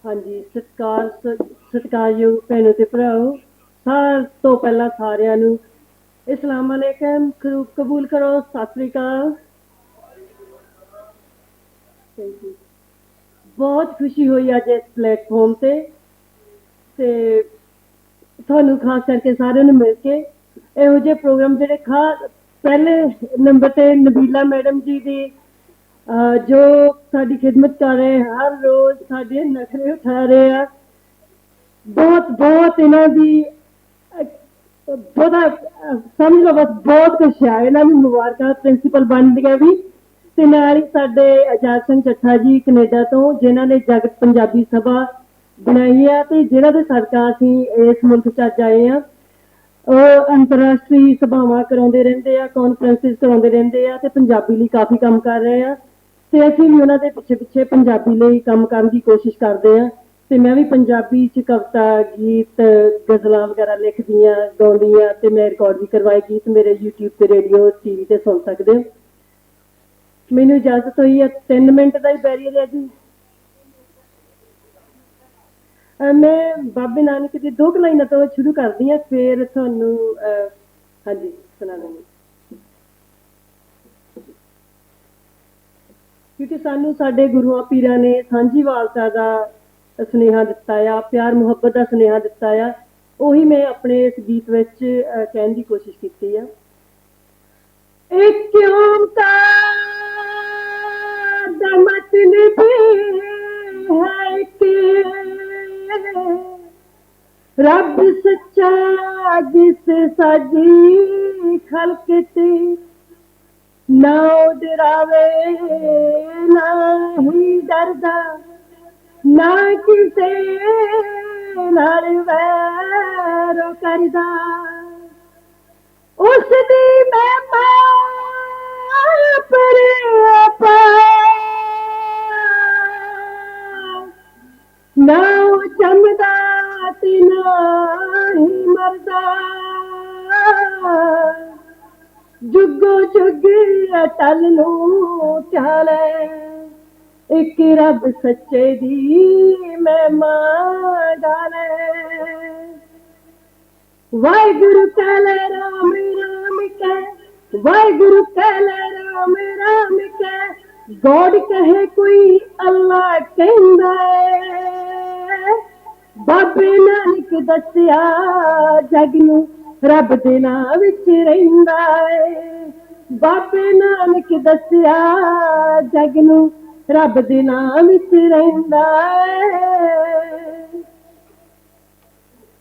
ਹਾਂਜੀ ਸਤਿਕਾਰਯੋਗ ਭੈਣੋ ਤੇ ਭਰਾਓ, ਸਭ ਤੋਂ ਪਹਿਲਾਂ ਸਾਰਿਆਂ ਨੂੰ ਇਸਲਾਮ ਅਲੈਕਮ ਕਬੂਲ ਕਰੋ। ਸਤਿ ਸ੍ਰੀ ਅਕਾਲ। Thank you. ਬਹੁਤ ਖੁਸ਼ੀ ਹੋਈ ਅੱਜ ਇਸ ਪਲੇਟਫਾਰਮ ਤੇ ਤੁਹਾਨੂੰ ਖਾਸ ਕਰਕੇ ਸਾਰਿਆਂ ਨੂੰ ਮਿਲ ਕੇ ਇਹੋ ਜਿਹੇ ਪ੍ਰੋਗਰਾਮ ਜਿਹੜੇ ਪਹਿਲੇ ਨੰਬਰ ਤੇ ਨਬੀਲਾ ਮੈਡਮ ਜੀ ਦੀ ਜੋ ਸਾਡੀ ਖਿਦਮਤ ਕਰ ਰਹੇ, ਹਰ ਰੋਜ਼ ਸਾਡੇ ਨਖਰੇ ਉਠਾ ਰਹੇ ਆ। ਬਹੁਤ ਬਹੁਤ ਇਹਨਾਂ ਦੀ ਬਹੁਤਾ ਸਮਝ ਲਓ, ਬਸ ਬਹੁਤ ਕੁਛ ਆ। ਇਹਨਾਂ ਨੂੰ ਮੁਬਾਰਕਾਂ ਪ੍ਰਿੰਸੀਪਲ ਬਣਦੀਆਂ ਵੀ, ਤੇ ਨਾਲ ਹੀ ਸਾਡੇ ਆਜ਼ਾਦ ਸਿੰਘ ਚੱਠਾ ਜੀ ਕੈਨੇਡਾ ਤੋਂ, ਜਿਨ੍ਹਾਂ ਨੇ ਜਗਤ ਪੰਜਾਬੀ ਸਭਾ ਬਣਾਈ ਆ ਤੇ ਜਿਨ੍ਹਾਂ ਦੇ ਸਦਕਾ ਅਸੀਂ ਇਸ ਮੁਲਕ 'ਚ ਅੱਜ ਆਏ ਆ। ਉਹ ਅੰਤਰਰਾਸ਼ਟਰੀ ਸਭਾਵਾਂ ਕਰਾਉਂਦੇ ਰਹਿੰਦੇ ਆ, ਕਾਨਫਰੰਸਿਸ ਕਰਾਉਂਦੇ ਰਹਿੰਦੇ ਆ ਤੇ ਪੰਜਾਬੀ ਲਈ ਕਾਫੀ ਕੰਮ ਕਰ ਰਹੇ ਆ, ਤੇ ਅਸੀਂ ਵੀ ਉਹਨਾਂ ਦੇ ਪਿੱਛੇ ਪਿੱਛੇ ਪੰਜਾਬੀ ਲਈ ਕੰਮ ਕਰਨ ਦੀ ਕੋਸ਼ਿਸ਼ ਕਰਦੇ ਆ। ਤੇ ਮੈਂ ਵੀ ਪੰਜਾਬੀ 'ਚ ਕਵਿਤਾ, ਗੀਤ, ਗਜ਼ਲਾਂ ਵਗੈਰਾ ਲਿਖਦੀ ਆ, ਗਾਉਂਦੀ ਆ, ਤੇ ਮੈਂ ਰਿਕਾਰਡ ਵੀ ਕਰਵਾਏ ਗੀਤ ਮੇਰੇ YouTube ਤੇ, ਰੇਡੀਓ, TV ਤੇ ਸੁਣ ਸਕਦੇ ਹੋ। ਮੈਨੂੰ ਇਜਾਜ਼ਤ ਹੋਈ ਹੈ। 3 ਮਿੰਟ ਦਾ ਹੀ ਬੈਰੀਅਰ ਹੈ ਜੀ। ਮੈਂ ਬਾਬੇ ਨਾਨਕ ਦੀ 2 ਲਾਈਨਾਂ ਤੋਂ ਸ਼ੁਰੂ ਕਰਦੀ ਹਾਂ, ਫਿਰ ਤੁਹਾਨੂੰ ਹਾਂਜੀ ਸੁਣਾ ਦੇਵਾਂਗੀ। ਕਿਉਂਕਿ ਸਾਨੂੰ ਸਾਡੇ ਗੁਰੂਆਂ ਪੀਰਾਂ ਨੇ ਸਾਂਝੀਵਾਲਤਾ ਦਾ ਸੁਨੇਹਾ ਦਿੱਤਾ ਆ, ਪਿਆਰ ਮੁਹੱਬਤ ਦਾ ਸੁਨੇਹਾ ਦਿੱਤਾ ਆ। ਉਹੀ ਮੈਂ ਆਪਣੇ ਇਸ ਗੀਤ ਵਿੱਚ ਕਹਿਣ ਦੀ ਕੋਸ਼ਿਸ਼ ਕੀਤੀ ਆ। ਇੱਕ ਓਮਕਾਰ ਦਾ ਮਤਲਬ ਹੈ ਕਿ ਰੱਬ ਸੱਚਾ ਜਿਸ ਸਾਜੀ ਖਲਕ ਤੇ, ਨਾ ਡਰਾਵੇ ਨਾ ਹੀ ਡਰਦਾ, ਨਾ ਕਿਸੇ ਨਾਲ ਵੈਰ ਕਰਦਾ। ਉਸ ਦੀ ਮਹਿਮਾ ਨਾ ਉਹ ਜੰਮਦਾ ਤੇ ਨਾ ਹੀ ਮਰਦਾ, ਜੁਗੋ ਜੁਗ ਅਟਲ ਨੂੰ ਚਾਲੇ, ਇੱਕ ਰੱਬ ਸੱਚੇ ਦੀ ਮਹਿਮਾ ਗਾਲੇ। ਵਾਹਿਗੁਰੂ ਕਹਿ ਲੈ ਰਾਮ ਰਾਮ ਕਹਿ, ਵਾਹਿਗੁਰੂ ਕਹਿ ਲੈ ਰਾਮ ਰਾਮ ਕਹਿ, ਗੋਡ ਕਹੇ ਕੋਈ ਅੱਲਾ ਕਹਿੰਦਾ ਏ। ਬਾਬੇ ਨਾਨਕ ਦੱਸਿਆ ਜਗ ਨੂੰ ਰੱਬ ਦੇ ਨਾਂ ਵਿੱਚ ਰਹਿੰਦਾ ਏ। ਬਾਬੇ ਨਾਨਕ ਦੱਸਿਆ ਜਗ ਨੂੰ ਰੱਬ ਦੇ ਨਾਂ ਵਿੱਚ ਰਹਿੰਦਾ ਏ।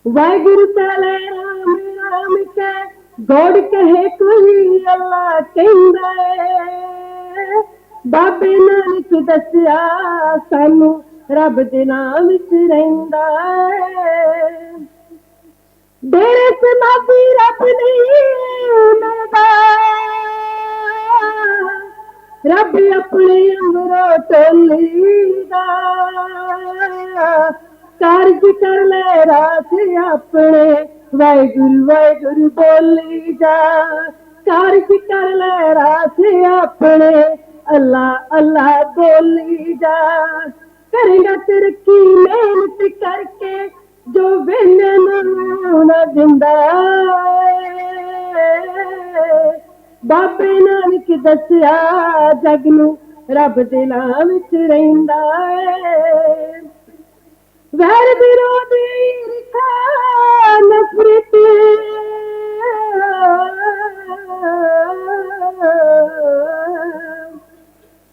ਵਾਹਿਗੁਰੂ ਕਹਿ ਲੈ ਰਾਮ ਰਾਮ ਕਹਿ, ਗੋਡ ਕਹੇ ਕੋਈ ਅੱਲਾ ਕਹਿੰਦਾ ਏ। ਬਾਬੇ ਨਾਨਕ ਦੱਸਿਆ ਸਾਨੂੰ ਰੱਬ ਦੇ ਨਾਮ ਵਿੱਚ ਰਹਿੰਦਾ ਏ। ਡੇਰੇ ਸਮਾਧੀ ਰੱਬ ਨਹੀਂ ਮਿਲਦਾ, ਰੱਬ ਆਪਣੇ ਅੰਦਰੋਂ ਟੋਲੀਦਾ। ਕਾਰਜ ਕਰ ਲੈ ਰਾਸ ਆਪਣੇ, ਵਾਹਿਗੁਰੂ ਵਾਹਿਗੁਰੂ ਬੋਲੀ ਜਾ। ਕਾਰਜ ਕਰ ਲੈ ਰਾਸ ਆਪਣੇ, ਅੱਲਾ ਅੱਲਾ ਬੋਲੀ ਜਾ। ਕਰੇਗਾ ਤਰੱਕੀ ਮਿਹਨਤ ਕਰਕੇ, ਜੋ ਵੇਲੇ ਨੂੰ ਨਾ ਦਿੰਦਾ। ਬਾਬੇ ਨਾਨਕ ਦੱਸਿਆ ਜਗ ਨੂੰ ਰੱਬ ਦੇ ਨਾਮ ਵਿੱਚ ਰਹਿੰਦਾ ਏ। ਵੈਰ ਵਿਰੋਧ ਈਰਖਾ ਨਫ਼ਰਤ,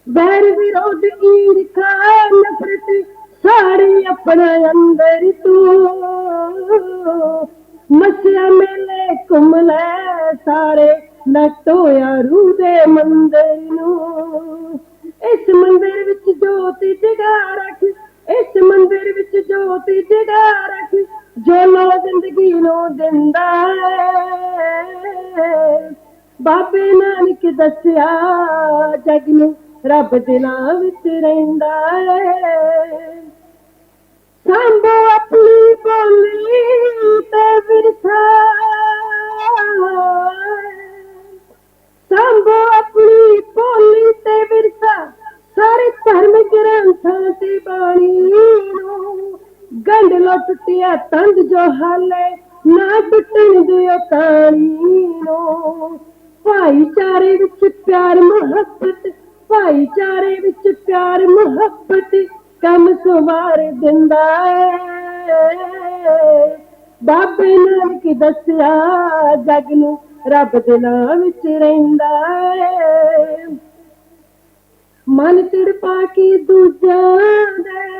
ਵੈਰ ਵਿਰੋਧ ਈਰਖਾ ਨਫ਼ਰਤ, ਸਾਰੇ ਆਪਣਾ ਅੰਦਰ ਤੂੰ। ਮਸਿਆ ਮੇਲੇ ਘੁੰਮ ਲੈ ਸਾਰੇ, ਨਾ ਟੋਇਆ ਰੂਹ ਦੇ ਮੰਦਰ ਨੂੰ। ਇਸ ਮੰਦਰ ਵਿੱਚ ਜੋਤੀ ਜਗਾ ਰੱਖ, ਇਸ ਮੰਦਰ ਵਿੱਚ ਜੋਤੀ ਜਗਾ ਰੱਖ, ਜੋ ਲੋ ਜ਼ਿੰਦਗੀ ਨੂੰ ਦਿੰਦਾ ਏ। ਬਾਬੇ ਨਾਨਕ ਦੱਸਿਆ ਜਗ ਨੂੰ ਰੱਬ ਦੇ ਨਾਂ ਵਿੱਚ ਰਹਿੰਦਾ ਏ। ਸਾਂਭੋ ਆਪਣੀ ਬੋਲੀ ਤੇ ਵਿਰਸਾ, ਸਾਂਭੋ ਆਪਣੀ ਬੋਲੀ ਤੇ ਵਿਰਸਾ, ਸਾਰੇ ਧਰਮ ਗ੍ਰੰਥਾਂ ਤੇ ਬਾਣੀ ਨੂੰ। ਗੰਢਲੋ ਟੁੱਟਿਆ ਤੰਦ ਜੋ ਹਾਲੇ ਨਾ ਟੁੱਟਣ ਦਿਓ ਤਾਣੀ ਨੂੰ। ਭਾਈਚਾਰੇ ਵਿੱਚ ਪਿਆਰ ਮੁਹੱਬਤ, ਭਾਈਚਾਰੇ ਵਿੱਚ ਪਿਆਰ ਮੁਹੱਬਤ ਕੰਮ ਸਵਾਰ ਦਿੰਦਾ ਏ। ਬਾਬੇ ਨਾਨਕ ਦੱਸਿਆ ਜਗ ਨੂੰ ਰੱਬ ਦੇ ਨਾਂ ਵਿੱਚ ਰਹਿੰਦਾ ਏ। ਮਨ ਤੜਪਾ ਕੇ ਦੂਜਿਆਂ ਦੇ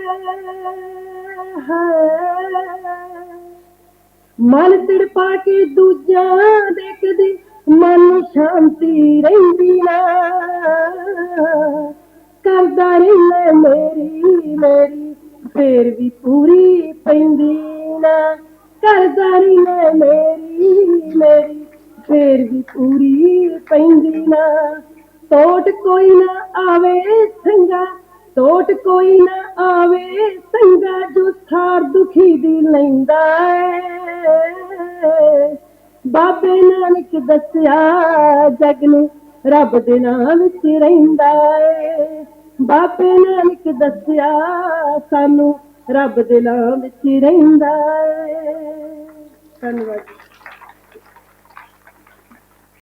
ਮਨ ਤੜਪਾ ਕੇ ਦੂਜਿਆਂ ਦੇ ਕਦੇ ਮਨ ਨੂੰ ਸ਼ਾਂਤੀ ਰਹਿੰਦੀ ਨਾ। ਕਰਦਾ ਰਹਿਣਾ ਮੇਰੀ ਮੇਰੀ ਫੇਰ ਵੀ ਪੂਰੀ ਪੈਂਦੀ ਨਾ। ਕਰਦਾ ਰਹਿਣਾ ਮੇਰੀ ਮੇਰੀ ਫੇਰ ਵੀ ਪੂਰੀ ਪੈਂਦੀ ਨਾ। ਟੋਟ ਕੋਈ ਨਾ ਆਵੇ ਸੰਗਾ, ਟੋਟ ਕੋਈ ਨਾ ਆਵੇ ਸੰਗਾ ਜੋ ਥਾਰ ਦੁਖੀ ਦੀ ਲੈਂਦਾ ਏ। ਬਾਬੇ ਨਾਨਕ ਦੱਸਿਆ ਜਗ ਨੂੰ ਰੱਬ ਦੇ ਨਾਂ ਵਿੱਚ ਰਹਿੰਦਾ ਏ। ਬਾਬੇ ਨਾਨਕ ਦੱਸਿਆ ਸਾਨੂੰ ਰੱਬ ਦੇ ਨਾਂ ਵਿੱਚ ਰਹਿੰਦਾ ਏ। ਧੰਨਵਾਦ।